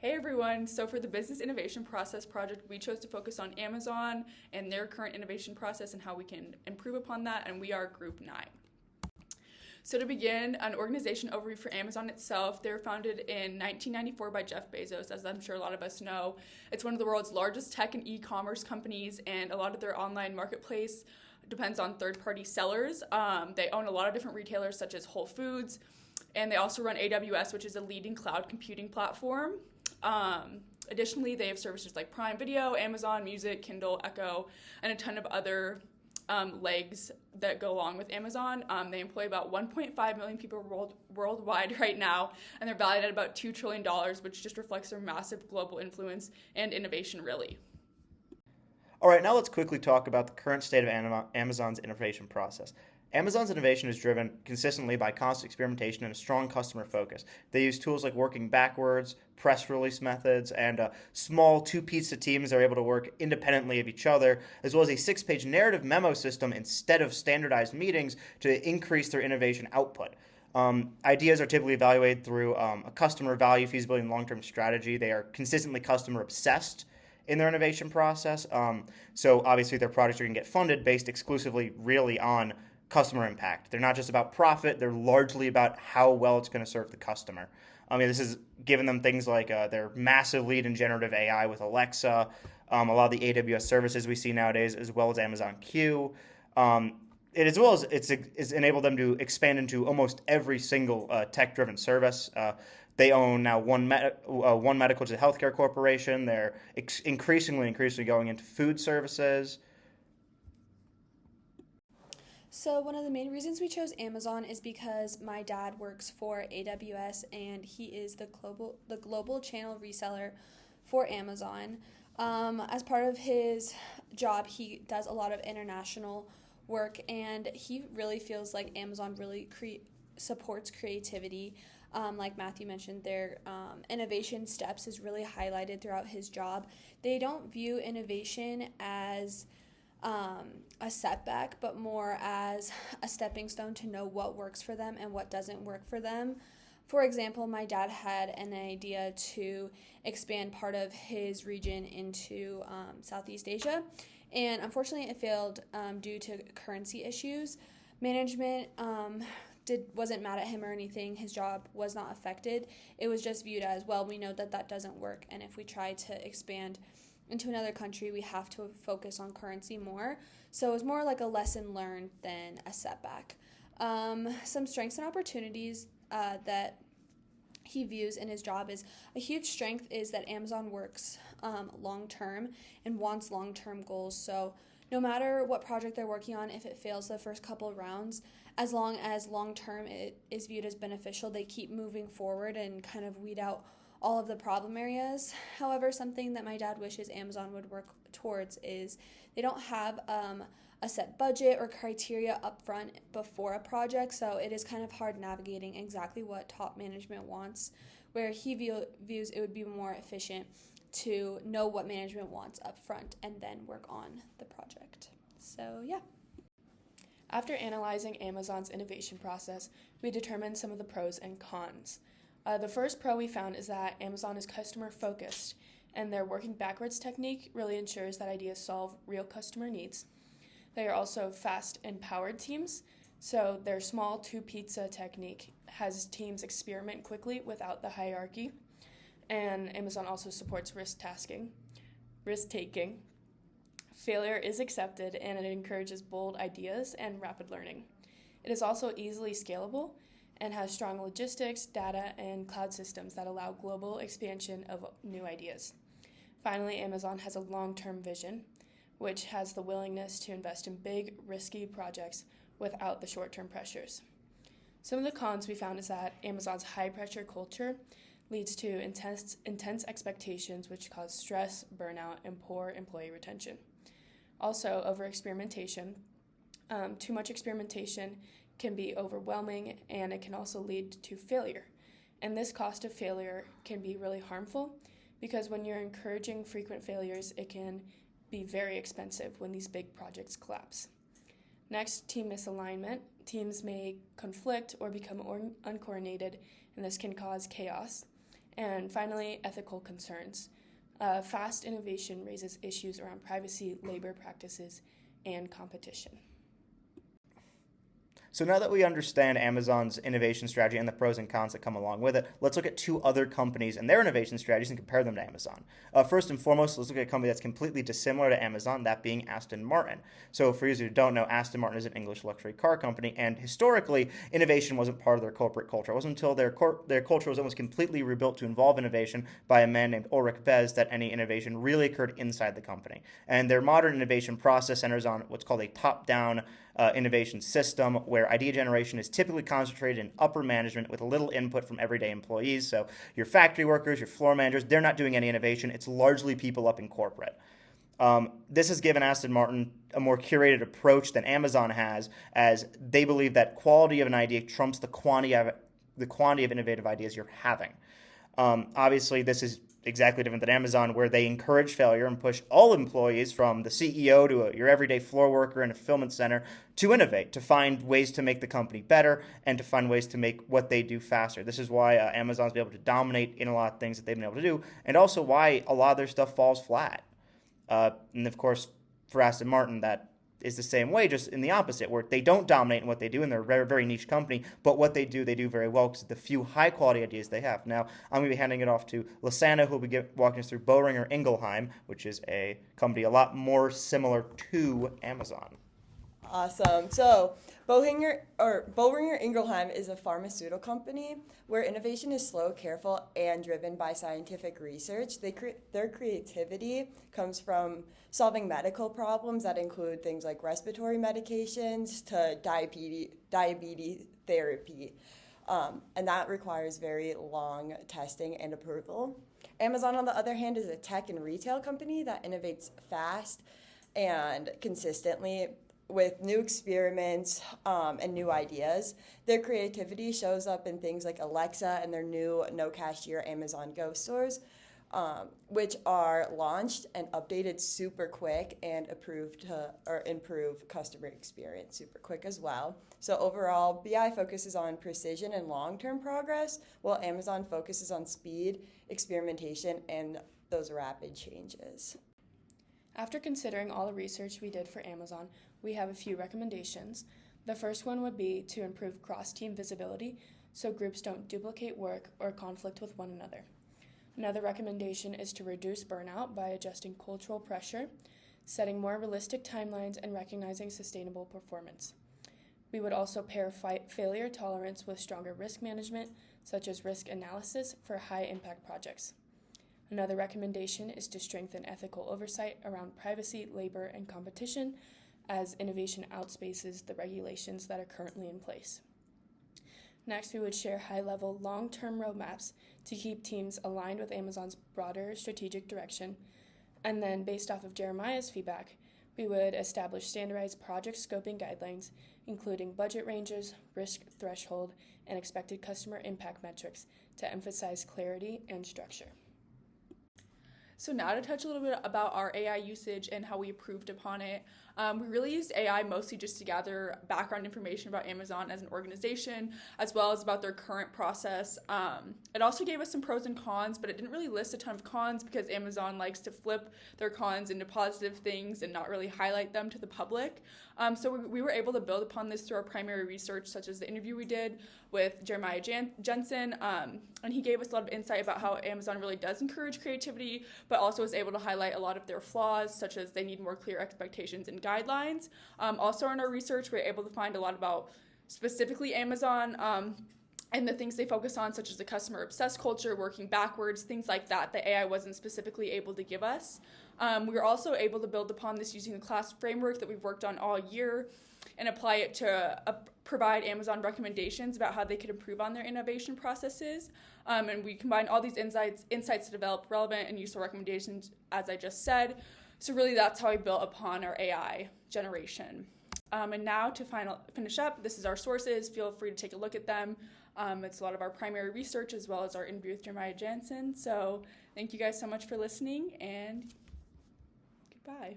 Hey everyone! So for the Business Innovation Process project, we chose to focus on Amazon and their current innovation process and how we can improve upon that, and we are Group 9. So to begin, an organization overview for Amazon itself. They were founded in 1994 by Jeff Bezos, as I'm sure a lot of us know. It's one of the world's largest tech and e-commerce companies, and a lot of their online marketplace depends on third-party sellers. They own a lot of different retailers such as Whole Foods, and they also run AWS, which is a leading cloud computing platform. Additionally, they have services like Prime Video, Amazon Music, Kindle, Echo, and a ton of other legs that go along with Amazon. They employ about 1.5 million people worldwide right now, and they're valued at about $2 trillion, which just reflects their massive global influence and innovation, really. All right, now let's quickly talk about the current state of Amazon's innovation process. Amazon's innovation is driven consistently by constant experimentation and a strong customer focus. They use tools like working backwards, press release methods, and small two-pizza teams that are able to work independently of each other, as well as a six-page narrative memo system instead of standardized meetings to increase their innovation output. Ideas are typically evaluated through a customer value, feasibility, and long-term strategy. They are consistently customer-obsessed in their innovation process. So obviously their projects are going to get funded based exclusively really on customer impact. They're not just about profit, they're largely about how well it's going to serve the customer. This has given them things like their massive lead in generative AI with Alexa, a lot of the AWS services we see nowadays, as well as Amazon Q. As well as it's enabled them to expand into almost every single tech-driven service. They own now One Medical, which is a healthcare corporation. They're increasingly going into food services. So one of the main reasons we chose Amazon is because my dad works for AWS and he is the global channel reseller for Amazon. As part of his job, he does a lot of international work, and he really feels like Amazon really supports creativity. Like Matthew mentioned, their innovation steps is really highlighted throughout his job. They don't view innovation as a setback, but more as a stepping stone to know what works for them and what doesn't work for them. For example, my dad had an idea to expand part of his region into Southeast Asia, and unfortunately it failed due to currency issues. Management wasn't mad at him or anything. His job was not affected. It was just viewed as, well, we know that doesn't work, and if we try to expand into another country, we have to focus on currency more. So it was more like a lesson learned than a setback. Some strengths and opportunities that he views in his job is a huge strength is that Amazon works long-term and wants long-term goals. So no matter what project they're working on, if it fails the first couple of rounds, as long as long-term it is viewed as beneficial, they keep moving forward and kind of weed out all of the problem areas. However, something that my dad wishes Amazon would work towards is they don't have a set budget or criteria up front before a project, so it is kind of hard navigating exactly what top management wants, where he views it would be more efficient to know what management wants up front and then work on the project. So yeah. After analyzing Amazon's innovation process, we determined some of the pros and cons. The first pro we found is that Amazon is customer focused, and their working backwards technique really ensures that ideas solve real customer needs. They are also fast empowered teams, so their small two-pizza technique has teams experiment quickly without the hierarchy. And Amazon also supports risk-taking. Failure is accepted, and it encourages bold ideas and rapid learning. It is also easily scalable and has strong logistics, data, and cloud systems that allow global expansion of new ideas. Finally, Amazon has a long-term vision, which has the willingness to invest in big, risky projects without the short-term pressures. Some of the cons we found is that Amazon's high-pressure culture leads to intense expectations, which cause stress, burnout, and poor employee retention. Also, over-experimentation. Too much experimentation can be overwhelming, and it can also lead to failure. And this cost of failure can be really harmful because when you're encouraging frequent failures, it can be very expensive when these big projects collapse. Next, team misalignment. Teams may conflict or become uncoordinated, and this can cause chaos. And finally, ethical concerns. Fast innovation raises issues around privacy, labor practices, and competition. So now that we understand Amazon's innovation strategy and the pros and cons that come along with it, let's look at two other companies and their innovation strategies and compare them to Amazon. First and foremost, let's look at a company that's completely dissimilar to Amazon, that being Aston Martin. So for those who don't know, Aston Martin is an English luxury car company, and historically, innovation wasn't part of their corporate culture. It wasn't until their culture was almost completely rebuilt to involve innovation by a man named Ulrich Bez that any innovation really occurred inside the company. And their modern innovation process centers on what's called a top-down innovation system where idea generation is typically concentrated in upper management with little input from everyday employees. So your factory workers, your floor managers, they're not doing any innovation. It's largely people up in corporate. This has given Aston Martin a more curated approach than Amazon has, as they believe that quality of an idea trumps the quantity of innovative ideas you're having. Obviously, this is exactly different than Amazon, where they encourage failure and push all employees, from the CEO to your everyday floor worker in a fulfillment center, to innovate, to find ways to make the company better and to find ways to make what they do faster. This is why Amazon's been able to dominate in a lot of things that they've been able to do, and also why a lot of their stuff falls flat. And of course, for Aston Martin, that is the same way, just in the opposite, where they don't dominate in what they do, and they're a very, very niche company, but what they do very well because of the few high-quality ideas they have. Now, I'm going to be handing it off to Lysana, who will be walking us through Boehringer Ingelheim, which is a company a lot more similar to Amazon. Awesome. So Boehringer Ingelheim is a pharmaceutical company where innovation is slow, careful, and driven by scientific research. Their creativity comes from solving medical problems that include things like respiratory medications to diabetes therapy. And that requires very long testing and approval. Amazon, on the other hand, is a tech and retail company that innovates fast and consistently with new experiments and new ideas. Their creativity shows up in things like Alexa and their new no-cashier Amazon Go stores, which are launched and updated super quick and improve customer experience super quick as well. So overall, BI focuses on precision and long-term progress, while Amazon focuses on speed, experimentation, and those rapid changes. After considering all the research we did for Amazon, we have a few recommendations. The first one would be to improve cross-team visibility so groups don't duplicate work or conflict with one another. Another recommendation is to reduce burnout by adjusting cultural pressure, setting more realistic timelines, and recognizing sustainable performance. We would also pair failure tolerance with stronger risk management, such as risk analysis for high-impact projects. Another recommendation is to strengthen ethical oversight around privacy, labor, and competition, as innovation outspaces the regulations that are currently in place. Next, we would share high-level, long-term roadmaps to keep teams aligned with Amazon's broader strategic direction. And then, based off of Jeremiah's feedback, we would establish standardized project scoping guidelines, including budget ranges, risk threshold, and expected customer impact metrics to emphasize clarity and structure. So now to touch a little bit about our AI usage and how we improved upon it. We really used AI mostly just to gather background information about Amazon as an organization, as well as about their current process. It also gave us some pros and cons, but it didn't really list a ton of cons because Amazon likes to flip their cons into positive things and not really highlight them to the public. So we were able to build upon this through our primary research, such as the interview we did with Jeremiah Jensen, and he gave us a lot of insight about how Amazon really does encourage creativity, but also was able to highlight a lot of their flaws, such as they need more clear expectations and guidelines. Also in our research, we were able to find a lot about specifically Amazon and the things they focus on, such as the customer-obsessed culture, working backwards, things like that AI wasn't specifically able to give us. We were also able to build upon this using the class framework that we've worked on all year and apply it to provide Amazon recommendations about how they could improve on their innovation processes. And we combined all these insights to develop relevant and useful recommendations, as I just said. So really that's how we built upon our AI generation. And now to finish up, this is our sources. Feel free to take a look at them. It's a lot of our primary research as well as our interview with Jeremiah Jensen. So thank you guys so much for listening, and goodbye.